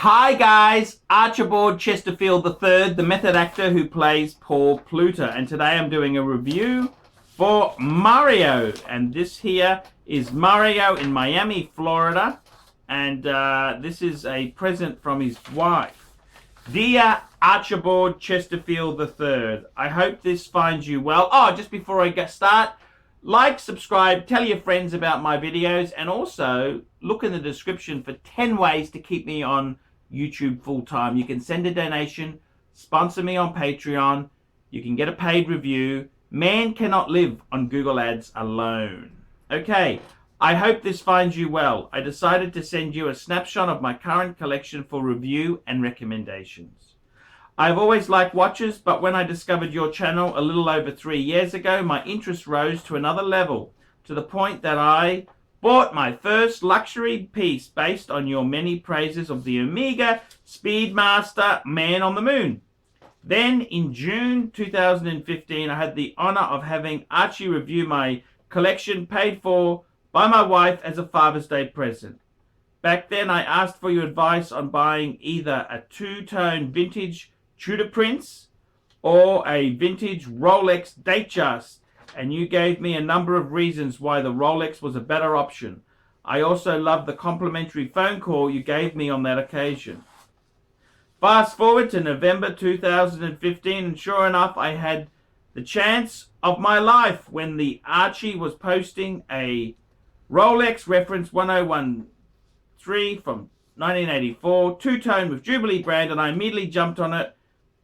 Hi guys, Archibald Chesterfield III, the method actor who plays Paul Pluta, and today I'm doing a review for Mario, and this here is Mario in Miami, Florida, and this is a present from his wife. Dear Archibald Chesterfield III, I hope this finds you well. Oh, just before I start, like, subscribe, tell your friends about my videos, and also look in the description for 10 ways to keep me on YouTube full-time. You can send a donation, sponsor me on Patreon, you can get a paid review. Man cannot live on Google Ads alone. Okay, I hope this finds you well. I decided to send you a snapshot of my current collection for review and recommendations. I've always liked watches, but when I discovered your channel a little over 3 years ago, my interest rose to another level, to the point that I bought my first luxury piece based on your many praises of the Omega Speedmaster Man on the Moon. Then in June 2015, I had the honor of having Archie review my collection paid for by my wife as a Father's Day present. Back then, I asked for your advice on buying either a two-tone vintage Tudor Prince or a vintage Rolex Datejust, and you gave me a number of reasons why the Rolex was a better option. I also loved the complimentary phone call you gave me on that occasion. Fast forward to November 2015, and sure enough, I had the chance of my life when the Archie was posting a Rolex reference 1013 from 1984, two-tone with Jubilee brand, and I immediately jumped on it,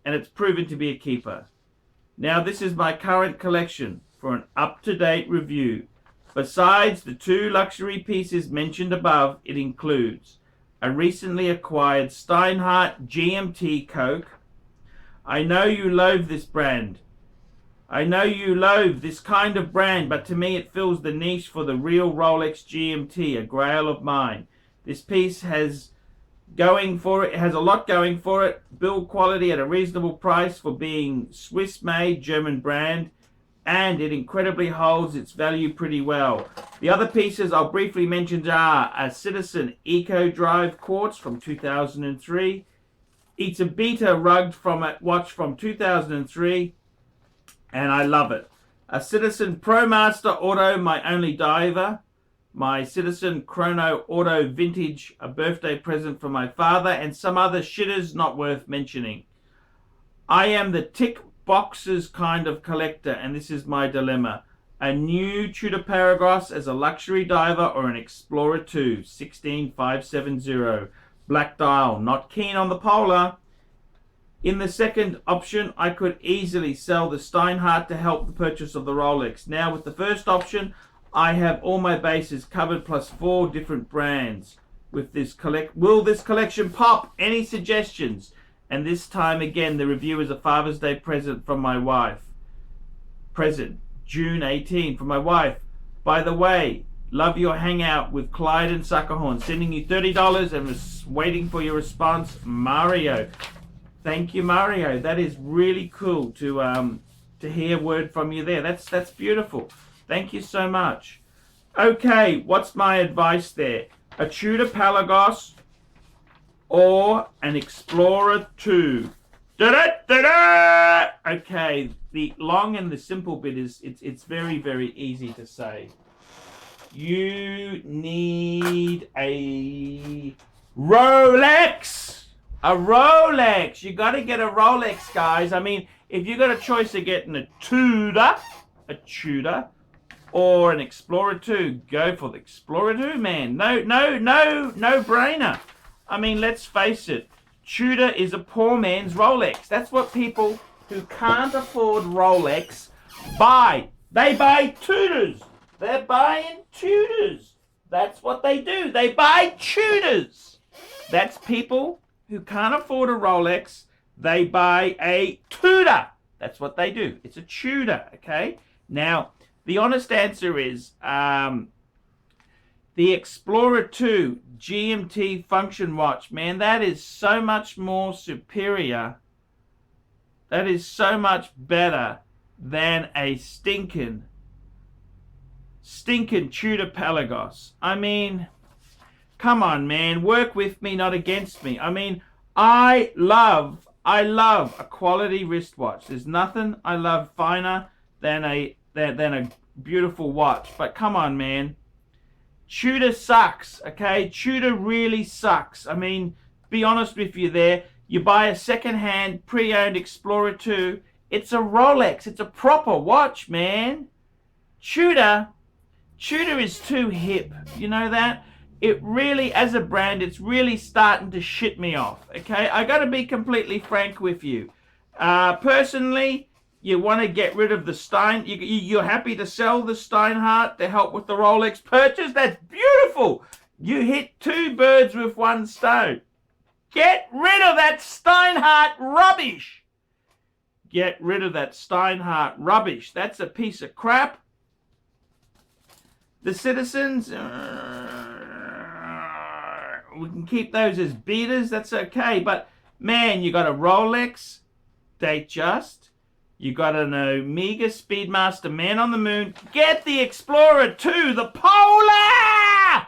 and it's proven to be a keeper. Now this is my current collection for an up-to-date review. Besides the two luxury pieces mentioned above, it includes a recently acquired Steinhardt GMT Coke. I know you loathe this brand. I know you loathe this kind of brand, but to me it fills the niche for the real Rolex GMT, a grail of mine. This piece has a lot going for it. Build quality at a reasonable price for being Swiss-made German brand, and it incredibly holds its value pretty well. The other pieces I'll briefly mention are a Citizen Eco Drive Quartz from 2003, It's a Beta rugged watch from 2003, and I love it. A Citizen ProMaster Auto, my only diver. My Citizen Chrono Auto Vintage, a birthday present from my father, and some other shitters not worth mentioning. I am the tick boxes kind of collector, and this is my dilemma. A new Tudor Pelagos as a luxury diver, or an Explorer 2 16570 black dial. Not keen on the Polar. In the second option, I could easily sell the Steinhardt to help the purchase of the Rolex. Now with the first option, I have all my bases covered plus 4 different brands. With this will this collection pop? Any suggestions? And this time again, the review is a Father's Day present from my wife. Present, June 18, from my wife. By the way, love your hangout with Clyde and Suckerhorn. Sending you $30 and was waiting for your response, Mario. Thank you, Mario. That is really cool to hear word from you there. That's beautiful. Thank you so much. Okay, what's my advice there? A Tudor Pelagos or an Explorer 2? Da-da-da-da! Okay, the long and the simple bit is it's very, very easy to say. You need a Rolex. A Rolex. You got to get a Rolex, guys. I mean, if you got a choice of getting a Tudor, or an Explorer 2, go for the Explorer 2, man. No brainer. I mean, let's face it. Tudor is a poor man's Rolex. That's what people who can't afford Rolex buy. They buy Tudors. They're buying Tudors. That's what they do. They buy Tudors. That's people who can't afford a Rolex. They buy a Tudor. That's what they do. It's a Tudor, okay? Now, the honest answer is the Explorer 2 GMT function watch. Man, that is so much more superior. That is so much better than a stinking Tudor Pelagos. I mean, Come on, man. Work with me, not against me. I mean, I love a quality wristwatch. There's nothing I love finer than a beautiful watch. But come on, man. Tudor sucks, okay? Tudor really sucks. I mean, be honest with you there. You buy a second-hand pre-owned Explorer 2. It's a Rolex. It's a proper watch, man. Tudor is too hip. You know that? It really, as a brand, it's really starting to shit me off, okay? I got to be completely frank with you. Personally, you want to get rid of the Stein. You're happy to sell the Steinhardt to help with the Rolex purchase? That's beautiful. You hit two birds with one stone. Get rid of that Steinhardt rubbish. Get rid of that Steinhardt rubbish. That's a piece of crap. The Citizens, we can keep those as beaters. That's okay. But, man, you got a Rolex Datejust. You got an Omega Speedmaster Man on the Moon. Get the Explorer 2, the Polar!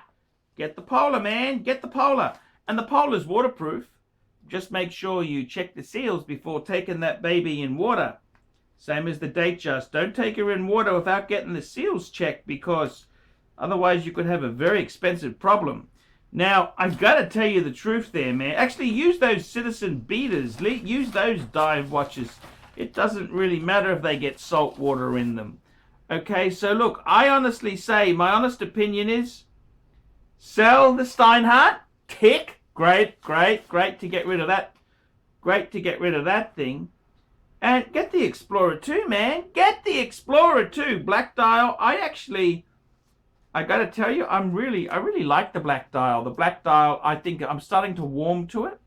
Get the Polar, man. Get the Polar. And the Polar's waterproof. Just make sure you check the seals before taking that baby in water. Same as the Datejust. Don't take her in water without getting the seals checked, because otherwise you could have a very expensive problem. Now, I've got to tell you the truth there, man. Actually, use those Citizen beaters. Use those dive watches. It doesn't really matter if they get salt water in them. Okay, so look, I honestly say, my honest opinion is, sell the Steinhardt. Tick. Great to get rid of that. Great to get rid of that thing. And get the Explorer 2, man. Get the Explorer 2. Black dial. I got to tell you, I really like the black dial. The black dial, I think I'm starting to warm to it.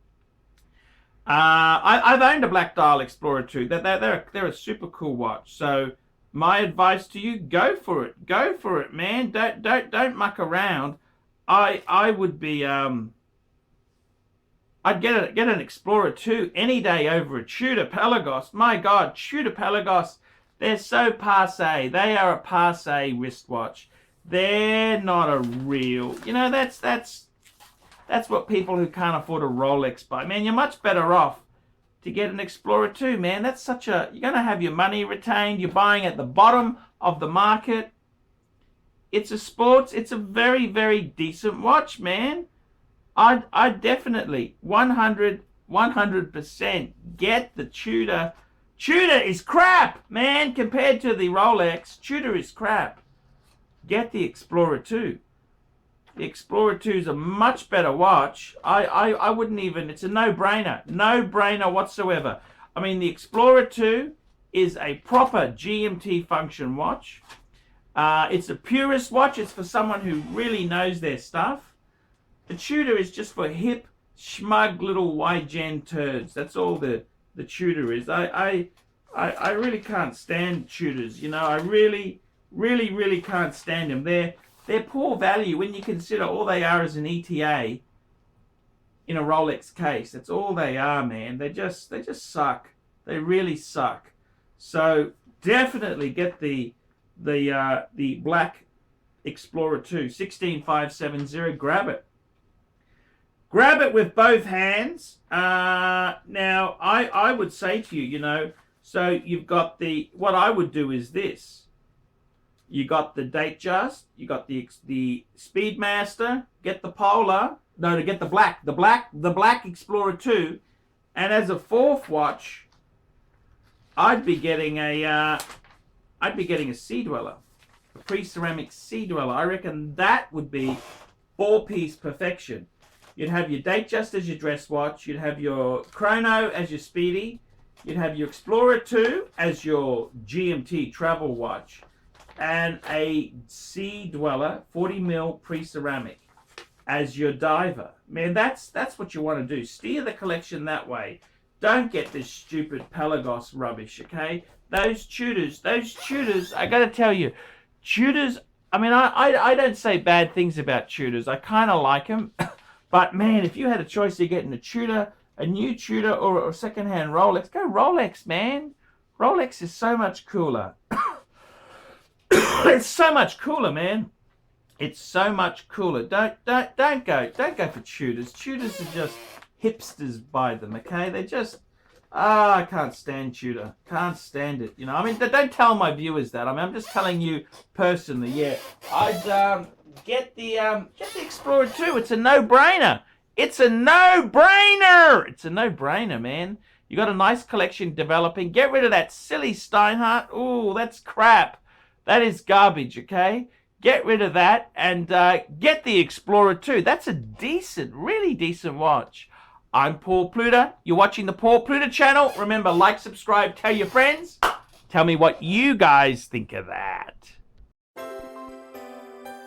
I've owned a black dial Explorer 2. They're a super cool watch. So my advice to you, go for it. Go for it, man. Don't muck around. I would be I'd get an Explorer 2 any day over a Tudor Pelagos. My God, Tudor Pelagos, they're so passe. They are a passe wristwatch. They're not a real, you know, that's what people who can't afford a Rolex buy. Man, you're much better off to get an Explorer 2, man. That's such a, you're going to have your money retained. You're buying at the bottom of the market. It's a sports, it's a very, very decent watch, man. I definitely 100% get the Tudor. Tudor is crap, man, compared to the Rolex. Tudor is crap. Get the Explorer 2. The Explorer 2 is a much better watch. I wouldn't even, it's a no-brainer. No-brainer whatsoever. I mean, the Explorer 2 is a proper GMT function watch. It's a purist watch. It's for someone who really knows their stuff. The Tudor is just for hip, smug little YGen turds. That's all the Tudor is. I really can't stand Tudors. You know, I really can't stand them. They're poor value when you consider all they are is an ETA in a Rolex case. That's all they are, man. They just suck. They really suck. So definitely get the black Explorer 2 16570. Grab it. Grab it with both hands. Now, I would say to you, you know, so you've got what I would do is this. You got the Datejust, you got the Speedmaster, get the Polar, no, to get the black Explorer 2, and as a fourth watch, I'd be getting a Sea Dweller, a pre-ceramic Sea Dweller. I reckon that would be four-piece perfection. You'd have your Datejust as your dress watch. You'd have your Chrono as your Speedy. You'd have your Explorer 2 as your GMT travel watch. And a Sea Dweller 40mm pre-ceramic as your diver. Man, that's what you want to do. Steer the collection that way. Don't get this stupid Pelagos rubbish, okay? Those Tudors, I got to tell you, Tudors, I mean, I don't say bad things about Tudors. I kind of like them. But man, if you had a choice of getting a Tudor, a new Tudor, or a second-hand Rolex, go Rolex, man. Rolex is so much cooler. It's so much cooler, man. It's so much cooler. Don't go for Tudors. Tudors are just hipsters buy them, okay? They just I can't stand Tudor. Can't stand it. You know, I mean, don't tell my viewers that. I mean, I'm just telling you personally. Yeah, I'd get the Explorer 2. It's a no-brainer. It's a no-brainer. It's a no-brainer, man. You got a nice collection developing. Get rid of that silly Steinhardt. Oh, that's crap. That is garbage, okay? Get rid of that and get the Explorer 2. That's a decent, really decent watch. I'm Paul Pluta. You're watching the Paul Pluta channel. Remember, like, subscribe, tell your friends. Tell me what you guys think of that.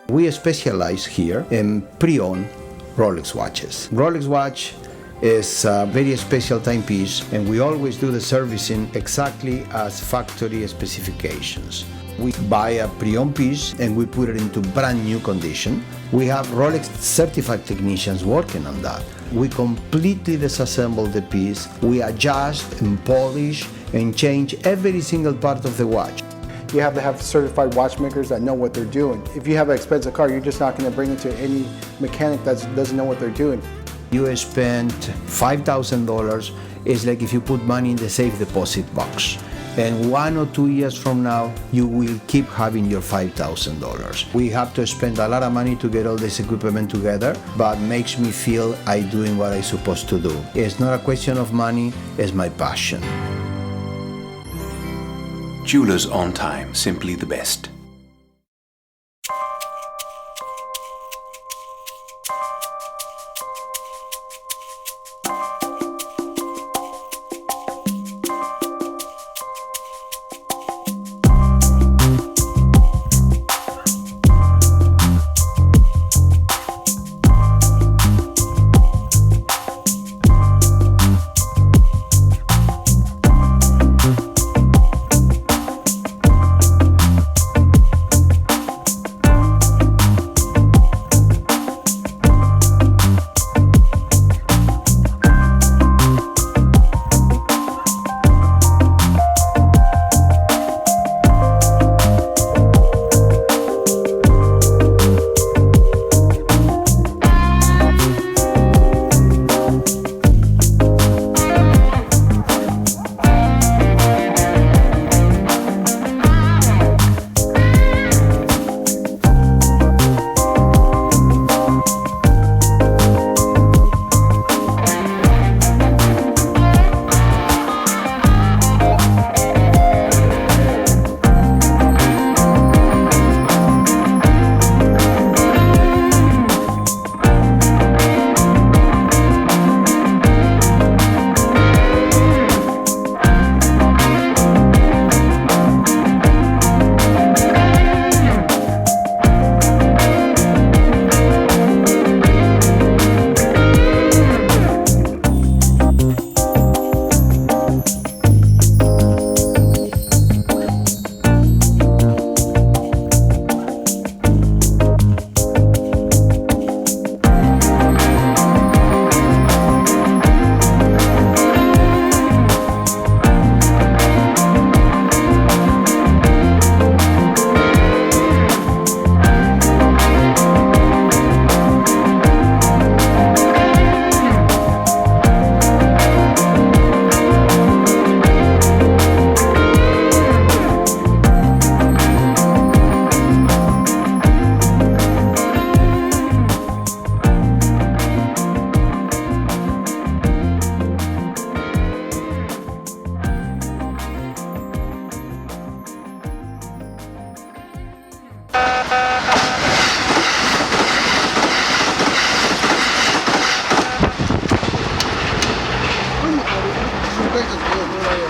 We specialize here in pre-owned Rolex watches. Rolex watch is a very special timepiece, and we always do the servicing exactly as factory specifications. We buy a pre-owned piece and we put it into brand new condition. We have Rolex certified technicians working on that. We completely disassemble the piece. We adjust and polish and change every single part of the watch. You have to have certified watchmakers that know what they're doing. If you have an expensive car, you're just not going to bring it to any mechanic that doesn't know what they're doing. You spend $5,000. It's like if you put money in the safe deposit box. And 1 or 2 years from now, you will keep having your $5,000. We have to spend a lot of money to get all this equipment together, but makes me feel I'm doing what I'm supposed to do. It's not a question of money, it's my passion. Jewelers on time, simply the best.